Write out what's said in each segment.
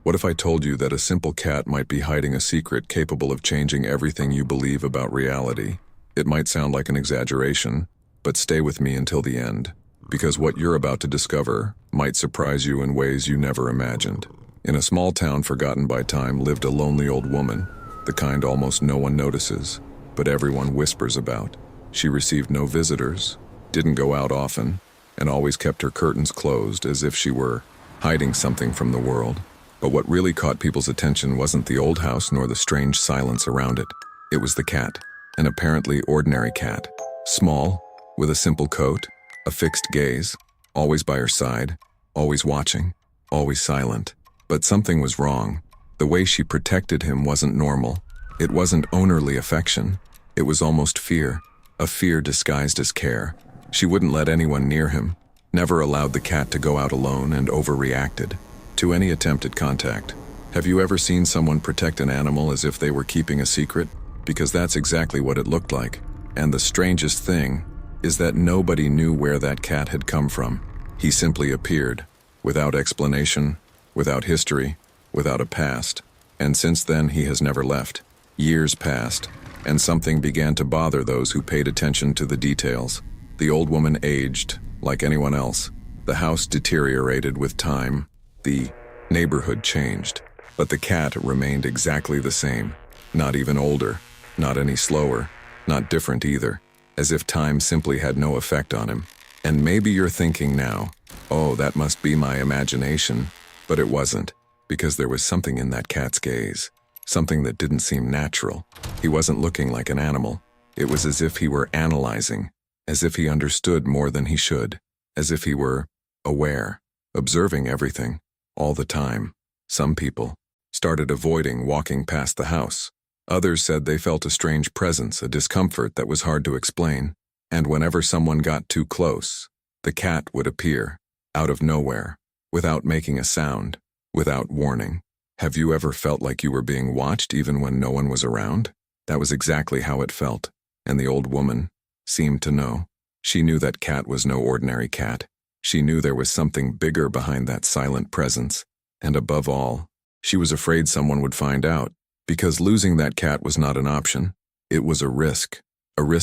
What if I told you that a simple cat might be hiding a secret capable of changing everything you believe about reality? It might sound like an exaggeration, but stay with me until the end, because what you're about to discover might surprise you in ways you never imagined. In a small town forgotten by time lived a lonely old woman, the kind almost no one notices, but everyone whispers about. She received no visitors, didn't go out often, and always kept her curtains closed as if she were hiding something from the world. But what really caught people's attention wasn't the old house nor the strange silence around it. It was the cat, an apparently ordinary cat. Small, with a simple coat, a fixed gaze, always by her side, always watching, always silent. But something was wrong. The way she protected him wasn't normal. It wasn't ownerly affection. It was almost fear, a fear disguised as care. She wouldn't let anyone near him, never allowed the cat to go out alone, and overreacted to any attempted contact. Have you ever seen someone protect an animal as if they were keeping a secret? Because that's exactly what it looked like. And the strangest thing is that nobody knew where that cat had come from. He simply appeared, without explanation, without history, without a past. And since then he has never left. Years passed, and something began to bother those who paid attention to the details. The old woman aged, like anyone else. The house deteriorated with time. The neighborhood changed, but the cat remained exactly the same. Not even older, not any slower, not different either, as if time simply had no effect on him. And maybe you're thinking now, oh, that must be my imagination, but it wasn't, because there was something in that cat's gaze, something that didn't seem natural. He wasn't looking like an animal. It was as if he were analyzing, as if he understood more than he should, as if he were aware, observing everything. All the time. Some people started avoiding walking past the house. Others said they felt a strange presence, a discomfort that was hard to explain. And whenever someone got too close, the cat would appear, out of nowhere, without making a sound, without warning. Have you ever felt like you were being watched even when no one was around? That was exactly how it felt, and the old woman seemed to know. She knew that cat was no ordinary cat. She knew there was something bigger behind that silent presence, and above all, she was afraid someone would find out, because losing that cat was not an option. It was a risk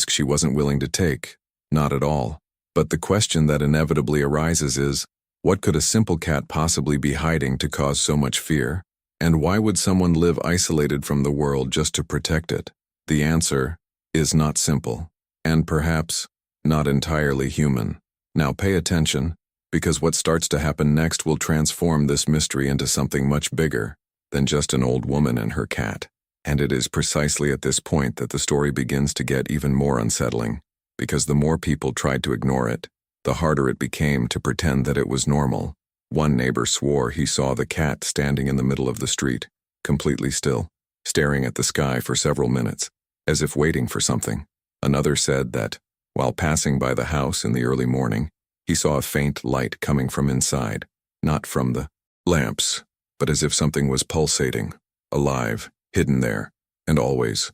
she wasn't willing to take, not at all. But the question that inevitably arises is, what could a simple cat possibly be hiding to cause so much fear? And why would someone live isolated from the world just to protect it? The answer is not simple, and perhaps not entirely human. Now pay attention, because what starts to happen next will transform this mystery into something much bigger than just an old woman and her cat. And it is precisely at this point that the story begins to get even more unsettling, because the more people tried to ignore it, the harder it became to pretend that it was normal. One neighbor swore he saw the cat standing in the middle of the street, completely still, staring at the sky for several minutes, as if waiting for something. Another said that, while passing by the house in the early morning, he saw a faint light coming from inside, not from the lamps, but as if something was pulsating, alive, hidden there, and always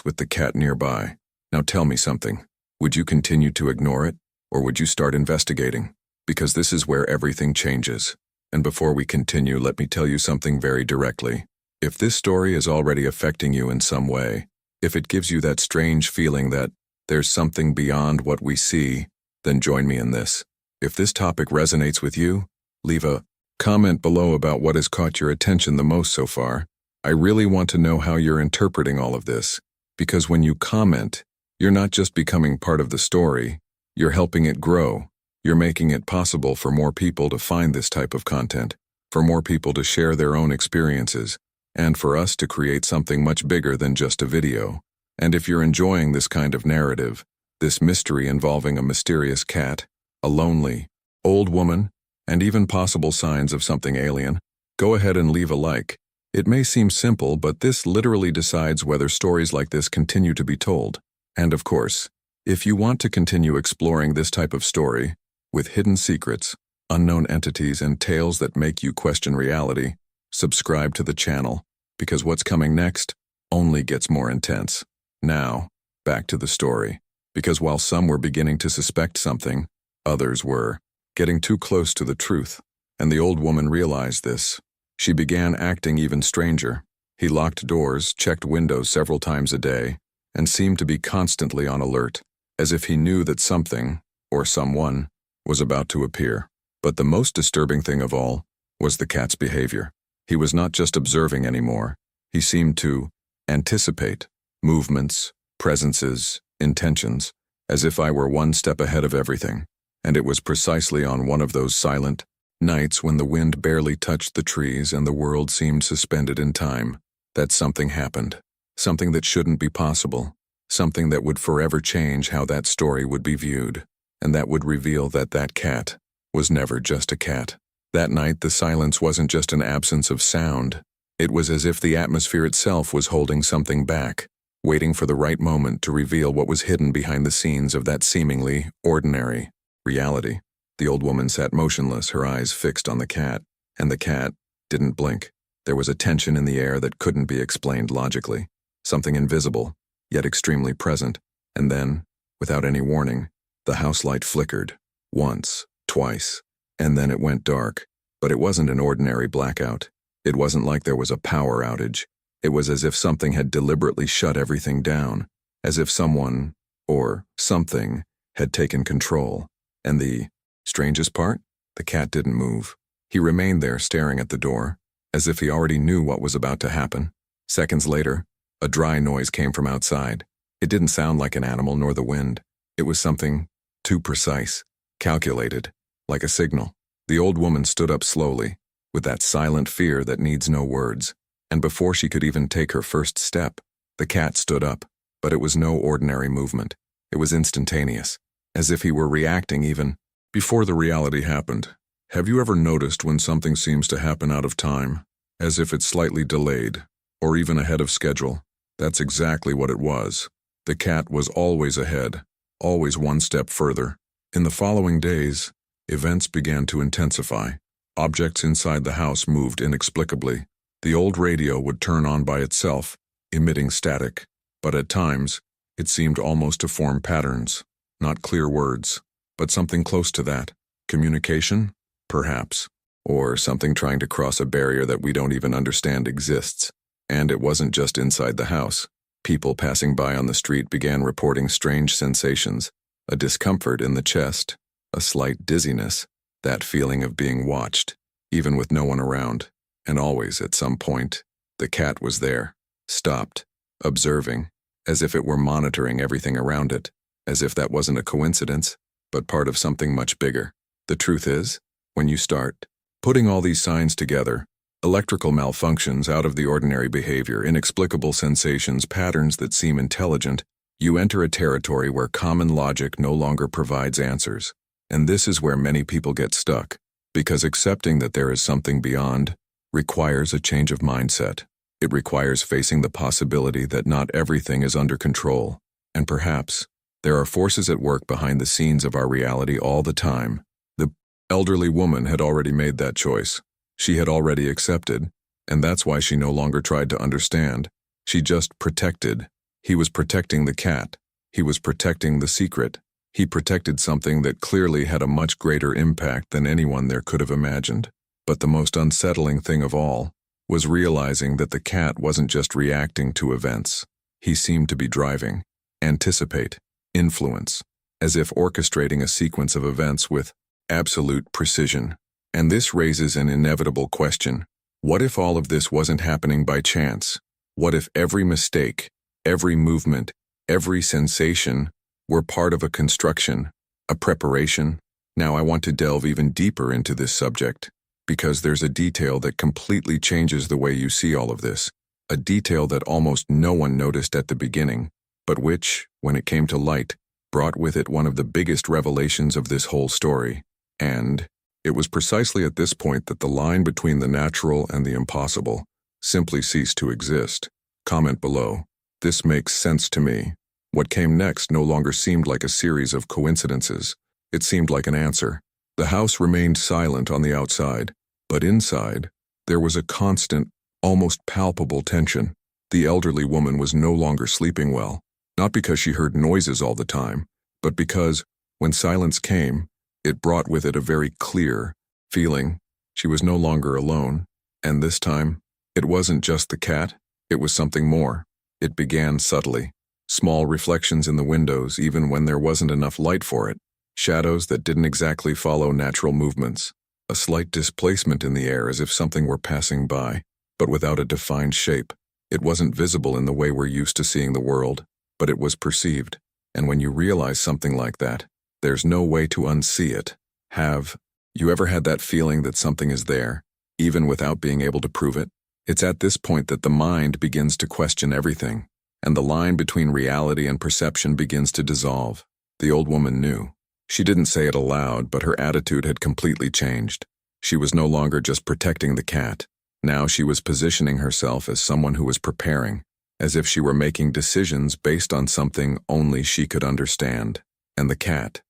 with the cat nearby. Now tell me something. Would you continue to ignore it, or would you start investigating? Because this is where everything changes. And before we continue, let me tell you something very directly. If this story is already affecting you in some way, if it gives you that strange feeling that there's something beyond what we see, then join me in this. If this topic resonates with you, leave a comment below about what has caught your attention the most so far. I really want to know how you're interpreting all of this, because when you comment, you're not just becoming part of the story, you're helping it grow. You're making it possible for more people to find this type of content, for more people to share their own experiences, and for us to create something much bigger than just a video. And if you're enjoying this kind of narrative, this mystery involving a mysterious cat, a lonely, old woman, and even possible signs of something alien, go ahead and leave a like. It may seem simple, but this literally decides whether stories like this continue to be told. And of course, if you want to continue exploring this type of story, with hidden secrets, unknown entities, and tales that make you question reality, subscribe to the channel, because what's coming next only gets more intense. Now, back to the story, because while some were beginning to suspect something, others were getting too close to the truth, and the old woman realized this. She began acting even stranger. He locked doors, checked windows several times a day, and seemed to be constantly on alert, as if he knew that something, or someone, was about to appear. But the most disturbing thing of all was the cat's behavior. He was not just observing anymore. He seemed to anticipate movements, presences, intentions, as if I were one step ahead of everything. And it was precisely on one of those silent nights when the wind barely touched the trees and the world seemed suspended in time that something happened. Something that shouldn't be possible. Something that would forever change how that story would be viewed. And that would reveal that that cat was never just a cat. That night, the silence wasn't just an absence of sound. It was as if the atmosphere itself was holding something back, waiting for the right moment to reveal what was hidden behind the scenes of that seemingly ordinary reality. The old woman sat motionless, her eyes fixed on the cat, and the cat didn't blink. There was a tension in the air that couldn't be explained logically, something invisible, yet extremely present. And then, without any warning, the house light flickered, once, twice, and then it went dark. But it wasn't an ordinary blackout. It wasn't like there was a power outage. It was as if something had deliberately shut everything down, as if someone, or something, had taken control. And the strangest part? The cat didn't move. He remained there staring at the door, as if he already knew what was about to happen. Seconds later, a dry noise came from outside. It didn't sound like an animal nor the wind. It was something too precise, calculated, like a signal. The old woman stood up slowly, with that silent fear that needs no words. And before she could even take her first step, the cat stood up. But it was no ordinary movement. It was instantaneous, as if he were reacting even before the reality happened. Have you ever noticed when something seems to happen out of time, as if it's slightly delayed, or even ahead of schedule? That's exactly what it was. The cat was always ahead, always one step further. In the following days, events began to intensify. Objects inside the house moved inexplicably. The old radio would turn on by itself, emitting static, but at times, it seemed almost to form patterns, not clear words, but something close to that. Communication? Perhaps. Or something trying to cross a barrier that we don't even understand exists. And it wasn't just inside the house. People passing by on the street began reporting strange sensations, a discomfort in the chest, a slight dizziness, that feeling of being watched, even with no one around. And always, at some point, the cat was there, stopped, observing, as if it were monitoring everything around it, as if that wasn't a coincidence, but part of something much bigger. The truth is, when you start putting all these signs together, electrical malfunctions, out of the ordinary behavior, inexplicable sensations, patterns that seem intelligent, you enter a territory where common logic no longer provides answers. And this is where many people get stuck, because accepting that there is something beyond requires a change of mindset. It requires facing the possibility that not everything is under control, and perhaps there are forces at work behind the scenes of our reality all the time. The elderly woman had already made that choice. She had already accepted, and that's why she no longer tried to understand. She just protected. He was protecting the cat. He was protecting the secret. He protected something that clearly had a much greater impact than anyone there could have imagined. But the most unsettling thing of all was realizing that the cat wasn't just reacting to events. He seemed to be driving, anticipate, influence, as if orchestrating a sequence of events with absolute precision. And this raises an inevitable question. What if all of this wasn't happening by chance? What if every mistake, every movement, every sensation were part of a construction, a preparation? Now I want to delve even deeper into this subject, because there's a detail that completely changes the way you see all of this, a detail that almost no one noticed at the beginning, but which, when it came to light, brought with it one of the biggest revelations of this whole story. And it was precisely at this point that the line between the natural and the impossible simply ceased to exist. Comment below. This makes sense to me. What came next no longer seemed like a series of coincidences. It seemed like an answer. The house remained silent on the outside, but inside, there was a constant, almost palpable tension. The elderly woman was no longer sleeping well, not because she heard noises all the time, but because, when silence came, it brought with it a very clear feeling. She was no longer alone, And this time, it wasn't just the cat, it was something more. It began subtly. Small reflections in the windows, even when there wasn't enough light for it. Shadows that didn't exactly follow natural movements. A slight displacement in the air as if something were passing by, but without a defined shape. It wasn't visible in the way we're used to seeing the world, but it was perceived. And when you realize something like that, there's no way to unsee it. Have you ever had that feeling that something is there, even without being able to prove it? It's at this point that the mind begins to question everything, and the line between reality and perception begins to dissolve. The old woman knew. She didn't say it aloud, but her attitude had completely changed. She was no longer just protecting the cat. Now she was positioning herself as someone who was preparing, as if she were making decisions based on something only she could understand. And the cat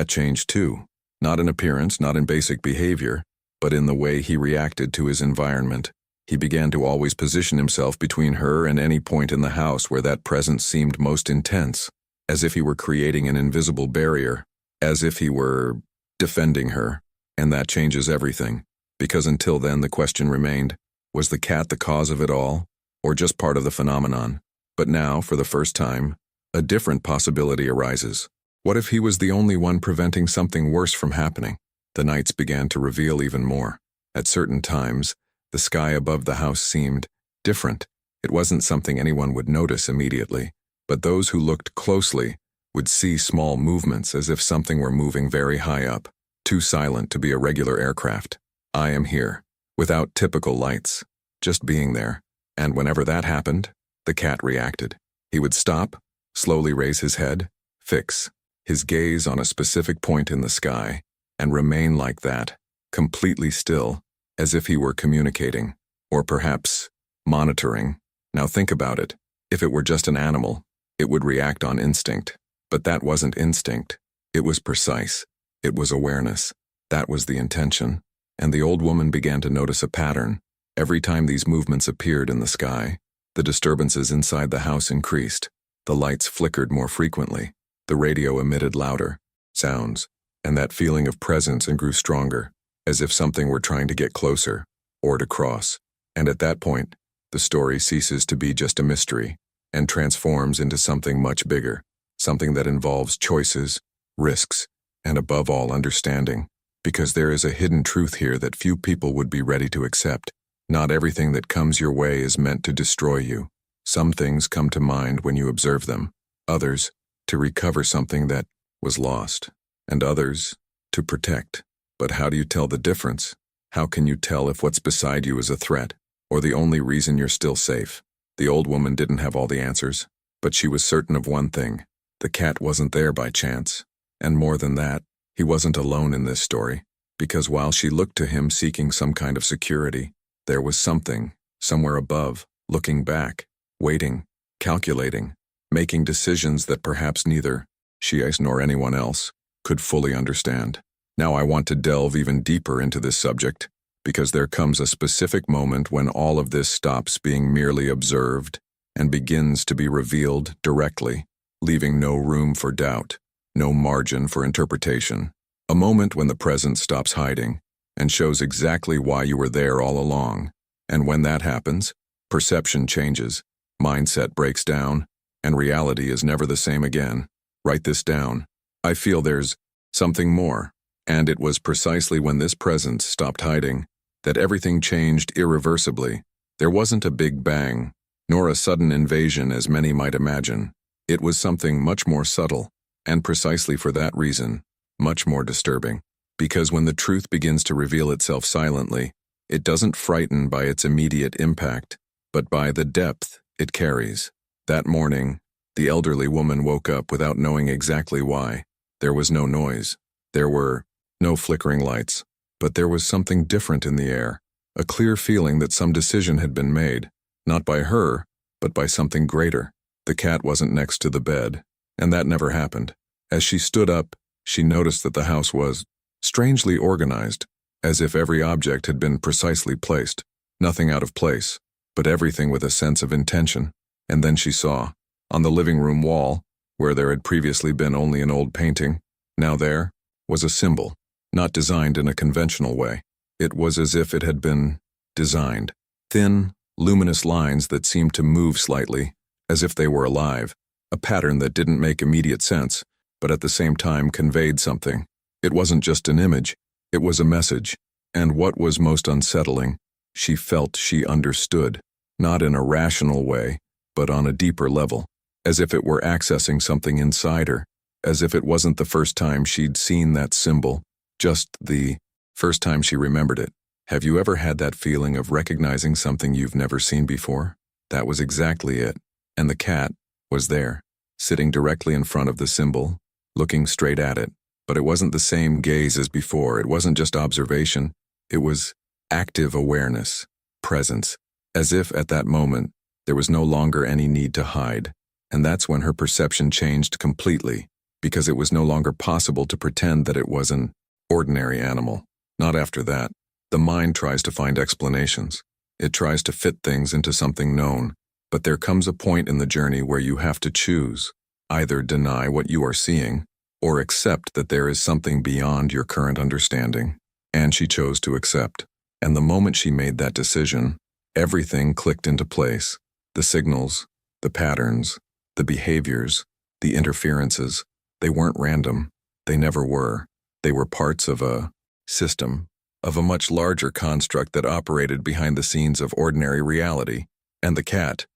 changed too. Not in appearance, not in basic behavior, but in the way he reacted to his environment. He began to always position himself between her and any point in the house where that presence seemed most intense, as if he were creating an invisible barrier, as if he were defending her. And that changes everything, because until then the question remained, was the cat the cause of it all, or just part of the phenomenon? But now, for the first time, a different possibility arises. What if he was the only one preventing something worse from happening? The nights began to reveal even more. At certain times, the sky above the house seemed different. It wasn't something anyone would notice immediately, but those who looked closely would see small movements as if something were moving very high up, too silent to be a regular aircraft. I am here, without typical lights, just being there. And whenever that happened, the cat reacted. He would stop, slowly raise his head, fix his gaze on a specific point in the sky, and remain like that, completely still, as if he were communicating, or perhaps monitoring. Now think about it. If it were just an animal, it would react on instinct. But that wasn't instinct. It was precise. It was awareness. That was the intention. And the old woman began to notice a pattern. Every time these movements appeared in the sky, the disturbances inside the house increased. The lights flickered more frequently. The radio emitted louder sounds, and that feeling of presence grew stronger, as if something were trying to get closer, or to cross. And at that point, the story ceases to be just a mystery, and transforms into something much bigger, something that involves choices, risks, and above all, understanding. Because there is a hidden truth here that few people would be ready to accept. Not everything that comes your way is meant to destroy you. Some things come to mind when you observe them, others, to recover something that was lost, and others, to protect. But how do you tell the difference? How can you tell if what's beside you is a threat, or the only reason you're still safe? The old woman didn't have all the answers, but she was certain of one thing. The cat wasn't there by chance. And more than that, he wasn't alone in this story, because while she looked to him seeking some kind of security, there was something, somewhere above, looking back, waiting, calculating, making decisions that perhaps neither she nor anyone else could fully understand. Now I want to delve even deeper into this subject, because there comes a specific moment when all of this stops being merely observed and begins to be revealed directly, leaving no room for doubt, no margin for interpretation. A moment when the present stops hiding and shows exactly why you were there all along. And when that happens, perception changes, mindset breaks down, and reality is never the same again. Write this down. I feel there's something more. And it was precisely when this presence stopped hiding that everything changed irreversibly. There wasn't a big bang, nor a sudden invasion as many might imagine. It was something much more subtle, and precisely for that reason, much more disturbing. Because when the truth begins to reveal itself silently, it doesn't frighten by its immediate impact, but by the depth it carries. That morning, the elderly woman woke up without knowing exactly why. There was no noise. There were no flickering lights. But there was something different in the air, a clear feeling that some decision had been made, not by her, but by something greater. The cat wasn't next to the bed, and that never happened. As she stood up, she noticed that the house was strangely organized, as if every object had been precisely placed, nothing out of place, but everything with a sense of intention. And then she saw, on the living room wall, where there had previously been only an old painting, now there was a symbol, not designed in a conventional way. It was as if it had been designed. Thin, luminous lines that seemed to move slightly, as if they were alive. A pattern that didn't make immediate sense, but at the same time conveyed something. It wasn't just an image, it was a message. And what was most unsettling, she felt she understood, not in a rational way, but on a deeper level, as if it were accessing something inside her, as if it wasn't the first time she'd seen that symbol, just the first time she remembered it. Have you ever had that feeling of recognizing something you've never seen before? That was exactly it. And the cat was there, sitting directly in front of the symbol, looking straight at it. But it wasn't the same gaze as before. It wasn't just observation. It was active awareness, presence, as if at that moment there was no longer any need to hide. And that's when her perception changed completely, because it was no longer possible to pretend that it was an ordinary animal. Not after that. The mind tries to find explanations. It tries to fit things into something known. But there comes a point in the journey where you have to choose. Either deny what you are seeing, or accept that there is something beyond your current understanding. And she chose to accept. And the moment she made that decision, everything clicked into place. The signals, the patterns, the behaviors, the interferences, they weren't random. They never were. They were parts of a system, of a much larger construct that operated behind the scenes of ordinary reality. And the cat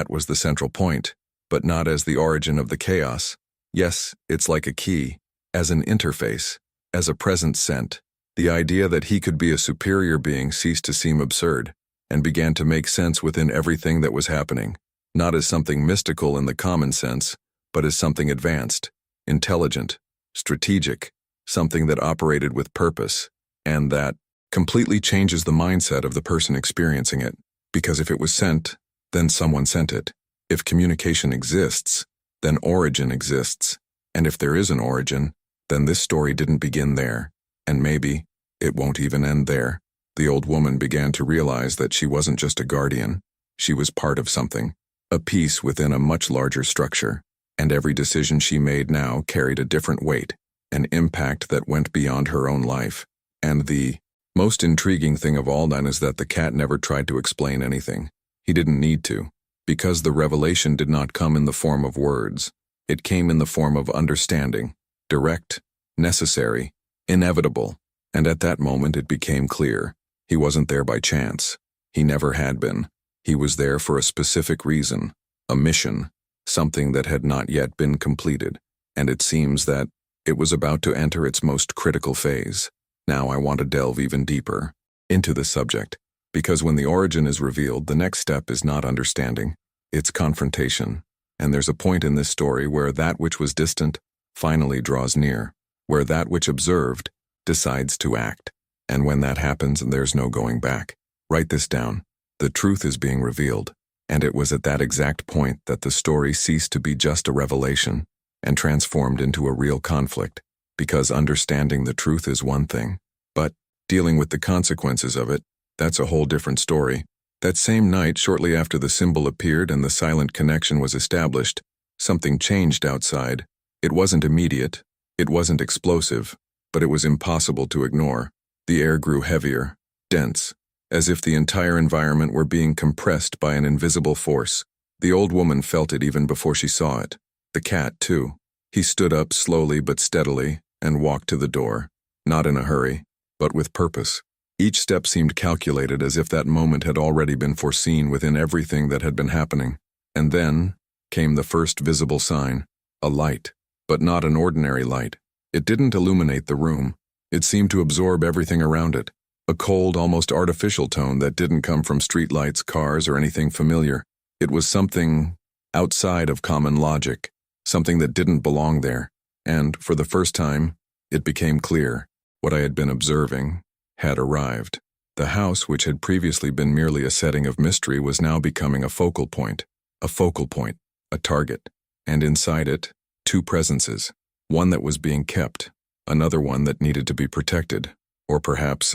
was the central point, but not as the origin of the chaos. Yes, it's like a key, as an interface, as a present sent. The idea that he could be a superior being ceased to seem absurd, and began to make sense within everything that was happening, not as something mystical in the common sense, but as something advanced, intelligent, strategic, something that operated with purpose, and that completely changes the mindset of the person experiencing it. Because if it was sent, then someone sent it. If communication exists, then origin exists. And if there is an origin, then this story didn't begin there. And maybe it won't even end there. The old woman began to realize that she wasn't just a guardian. She was part of something, a piece within a much larger structure. And every decision she made now carried a different weight, an impact that went beyond her own life. And the most intriguing thing of all then is that the cat never tried to explain anything. He didn't need to, because the revelation did not come in the form of words. It came in the form of understanding, direct, necessary, inevitable. And at that moment it became clear. He wasn't there by chance. He never had been. He was there for a specific reason, a mission, something that had not yet been completed. And it seems that it was about to enter its most critical phase. Now I want to delve even deeper into the subject, because when the origin is revealed, the next step is not understanding, it's confrontation. And there's a point in this story where that which was distant finally draws near, where that which observed decides to act. And when that happens, there's no going back. Write this down. The truth is being revealed. And it was at that exact point that the story ceased to be just a revelation and transformed into a real conflict. Because understanding the truth is one thing, but dealing with the consequences of it, that's a whole different story. That same night, shortly after the symbol appeared and the silent connection was established, something changed outside. It wasn't immediate, it wasn't explosive, but it was impossible to ignore. The air grew heavier, dense, as if the entire environment were being compressed by an invisible force. The old woman felt it even before she saw it. The cat, too. He stood up slowly but steadily and walked to the door, not in a hurry, but with purpose. Each step seemed calculated, as if that moment had already been foreseen within everything that had been happening. And then came the first visible sign, a light, but not an ordinary light. It didn't illuminate the room. It seemed to absorb everything around it, a cold, almost artificial tone that didn't come from streetlights, cars, or anything familiar. It was something outside of common logic, something that didn't belong there. And, for the first time, it became clear. What I had been observing had arrived. The house, which had previously been merely a setting of mystery, was now becoming a focal point, a target. And inside it, two presences. One that was being kept, another one that needed to be protected. Or perhaps,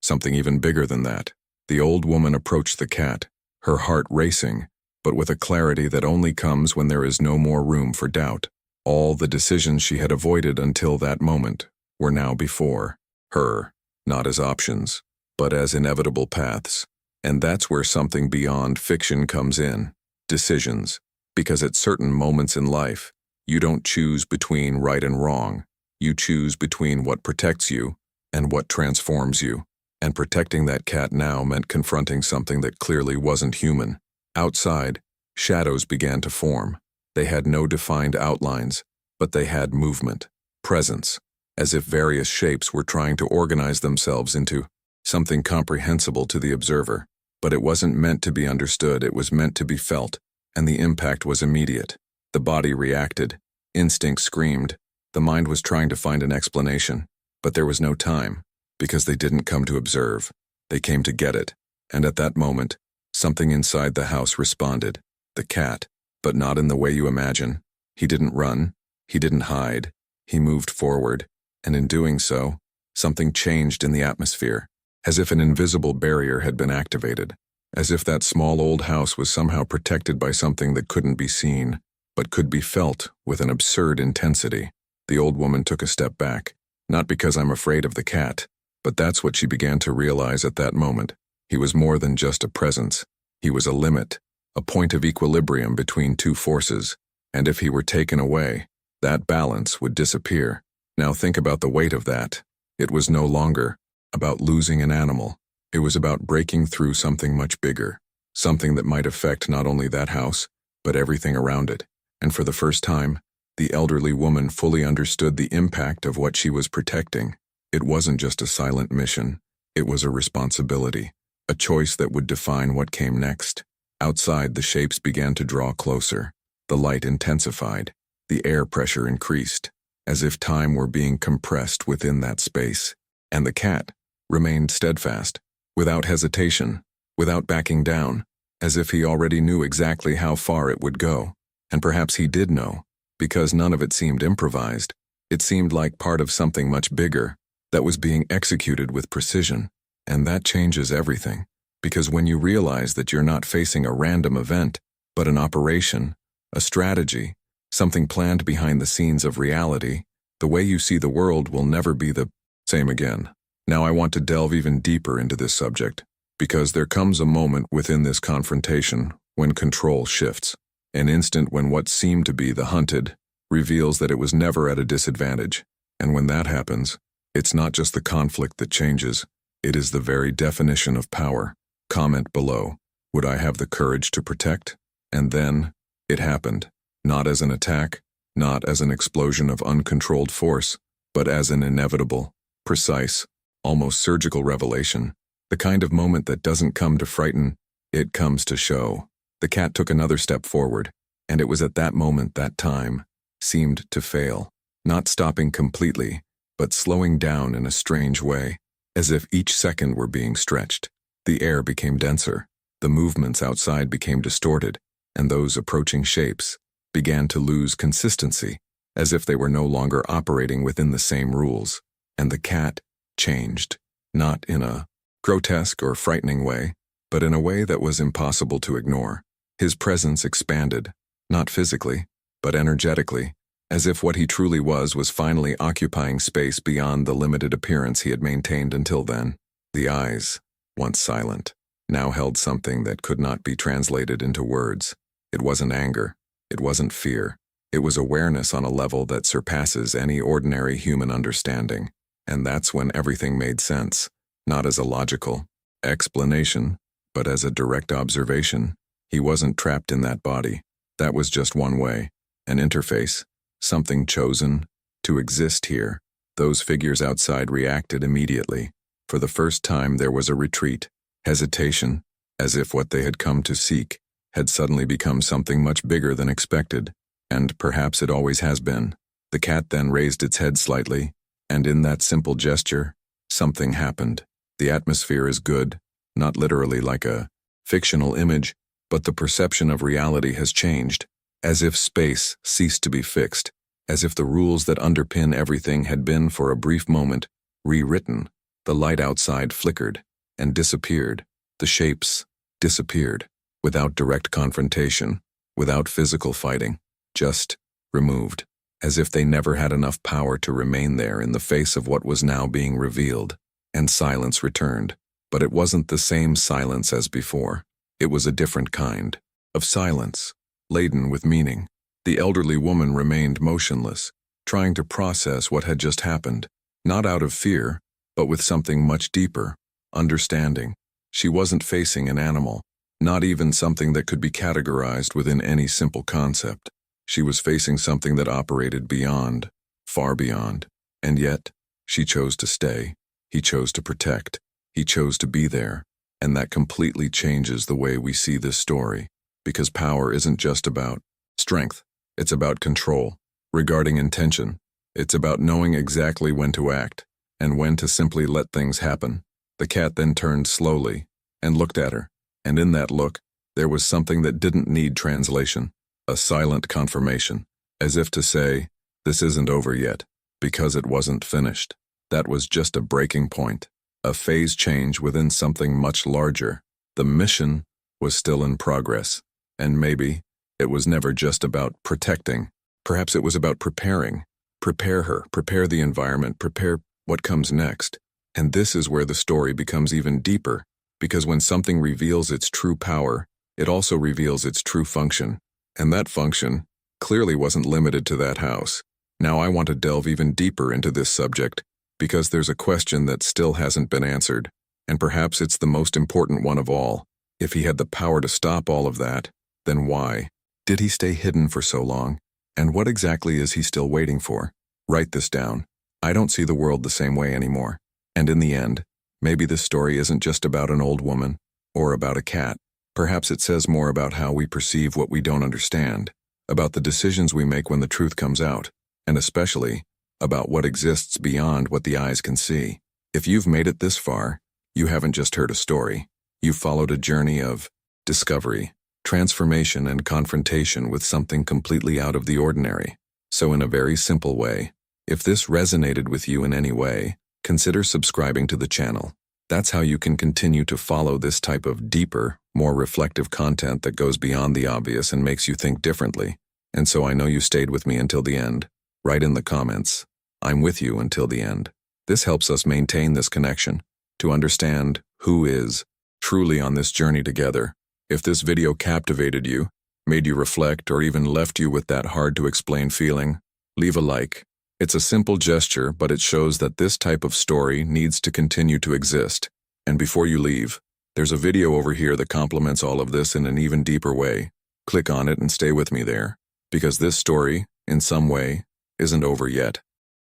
something even bigger than that. The old woman approached the cat, her heart racing, but with a clarity that only comes when there is no more room for doubt. All the decisions she had avoided until that moment were now before her, not as options, but as inevitable paths. And that's where something beyond fiction comes in: decisions. Because at certain moments in life, you don't choose between right and wrong. You choose between what protects you and what transforms you. And protecting that cat now meant confronting something that clearly wasn't human. Outside, shadows began to form. They had no defined outlines, but they had movement, presence, as if various shapes were trying to organize themselves into something comprehensible to the observer. But it wasn't meant to be understood, it was meant to be felt, and the impact was immediate. The body reacted, instinct screamed, the mind was trying to find an explanation, but there was no time, because they didn't come to observe, they came to get it. And at that moment, something inside the house responded. The cat, but not in the way you imagine. He didn't run, he didn't hide, he moved forward, and in doing so, something changed in the atmosphere, as if an invisible barrier had been activated, as if that small old house was somehow protected by something that couldn't be seen, but could be felt with an absurd intensity. The old woman took a step back, not because I'm afraid of the cat, but that's what she began to realize at that moment. He was more than just a presence. He was a limit, a point of equilibrium between two forces, and if he were taken away, that balance would disappear. Now think about the weight of that. It was no longer about losing an animal. It was about breaking through something much bigger, something that might affect not only that house, but everything around it. And for the first time, the elderly woman fully understood the impact of what she was protecting. It wasn't just a silent mission. It was a responsibility, a choice that would define what came next. Outside, the shapes began to draw closer. The light intensified. The air pressure increased, as if time were being compressed within that space. And the cat remained steadfast, without hesitation, without backing down, as if he already knew exactly how far it would go. And perhaps he did know, because none of it seemed improvised. It seemed like part of something much bigger, that was being executed with precision. And that changes everything, because when you realize that you're not facing a random event, but an operation, a strategy, something planned behind the scenes of reality, the way you see the world will never be the same again. Now I want to delve even deeper into this subject, because there comes a moment within this confrontation when control shifts, an instant when what seemed to be the hunted reveals that it was never at a disadvantage. And when that happens, it's not just the conflict that changes, it is the very definition of power. Comment below, would I have the courage to protect? And then, it happened, not as an attack, not as an explosion of uncontrolled force, but as an inevitable, precise, almost surgical revelation, the kind of moment that doesn't come to frighten, it comes to show. The cat took another step forward, and it was at that moment that time seemed to fail, not stopping completely, but slowing down in a strange way, as if each second were being stretched. The air became denser, the movements outside became distorted, and those approaching shapes began to lose consistency, as if they were no longer operating within the same rules. And the cat changed, not in a grotesque or frightening way, but in a way that was impossible to ignore. His presence expanded, not physically, but energetically, as if what he truly was finally occupying space beyond the limited appearance he had maintained until then. The eyes, once silent, now held something that could not be translated into words. It wasn't anger, it wasn't fear, it was awareness on a level that surpasses any ordinary human understanding. And that's when everything made sense, not as a logical explanation, but as a direct observation. He wasn't trapped in that body. That was just one way, an interface, something chosen to exist here. Those figures outside reacted immediately. For the first time there was a retreat, hesitation, as if what they had come to seek had suddenly become something much bigger than expected, and perhaps it always has been. The cat then raised its head slightly, and in that simple gesture, something happened. The atmosphere is good, not literally like a fictional image, but the perception of reality has changed, as if space ceased to be fixed, as if the rules that underpin everything had been for a brief moment rewritten. The light outside flickered and disappeared. The shapes disappeared, without direct confrontation, without physical fighting, just removed, as if they never had enough power to remain there in the face of what was now being revealed. And silence returned, But it wasn't the same silence as before. It was a different kind of silence, laden with meaning. The elderly woman remained motionless, trying to process what had just happened, not out of fear, but with something much deeper, understanding. She wasn't facing an animal, not even something that could be categorized within any simple concept. She was facing something that operated beyond, far beyond. And yet, she chose to stay. He chose to protect. He chose to be there. And that completely changes the way we see this story. Because power isn't just about strength. It's about control. Regarding intention, it's about knowing exactly when to act and when to simply let things happen. The cat then turned slowly and looked at her. And in that look, there was something that didn't need translation. A silent confirmation, as if to say, this isn't over yet, because it wasn't finished. That was just a breaking point, a phase change within something much larger. The mission was still in progress, and maybe it was never just about protecting. Perhaps it was about preparing. Prepare her, prepare the environment, prepare what comes next. And this is where the story becomes even deeper, because when something reveals its true power, it also reveals its true function. And that function clearly wasn't limited to that house. Now I want to delve even deeper into this subject, because there's a question that still hasn't been answered, and perhaps it's the most important one of all. If he had the power to stop all of that, then why did he stay hidden for so long? And what exactly is he still waiting for? Write this down. I don't see the world the same way anymore. And in the end, maybe this story isn't just about an old woman or about a cat. Perhaps it says more about how we perceive what we don't understand, about the decisions we make when the truth comes out, and especially about what exists beyond what the eyes can see. If you've made it this far, you haven't just heard a story. You've followed a journey of discovery, transformation, and confrontation with something completely out of the ordinary. So in a very simple way, if this resonated with you in any way, consider subscribing to the channel. That's how you can continue to follow this type of deeper, more reflective content that goes beyond the obvious and makes you think differently. And so I know you stayed with me until the end. Write in the comments, I'm with you until the end. This helps us maintain this connection, to understand who is truly on this journey together. If this video captivated you, made you reflect, or even left you with that hard-to-explain feeling, leave a like. It's a simple gesture, but it shows that this type of story needs to continue to exist. And before you leave, there's a video over here that complements all of this in an even deeper way. Click on it and stay with me there, because this story, in some way, isn't over yet.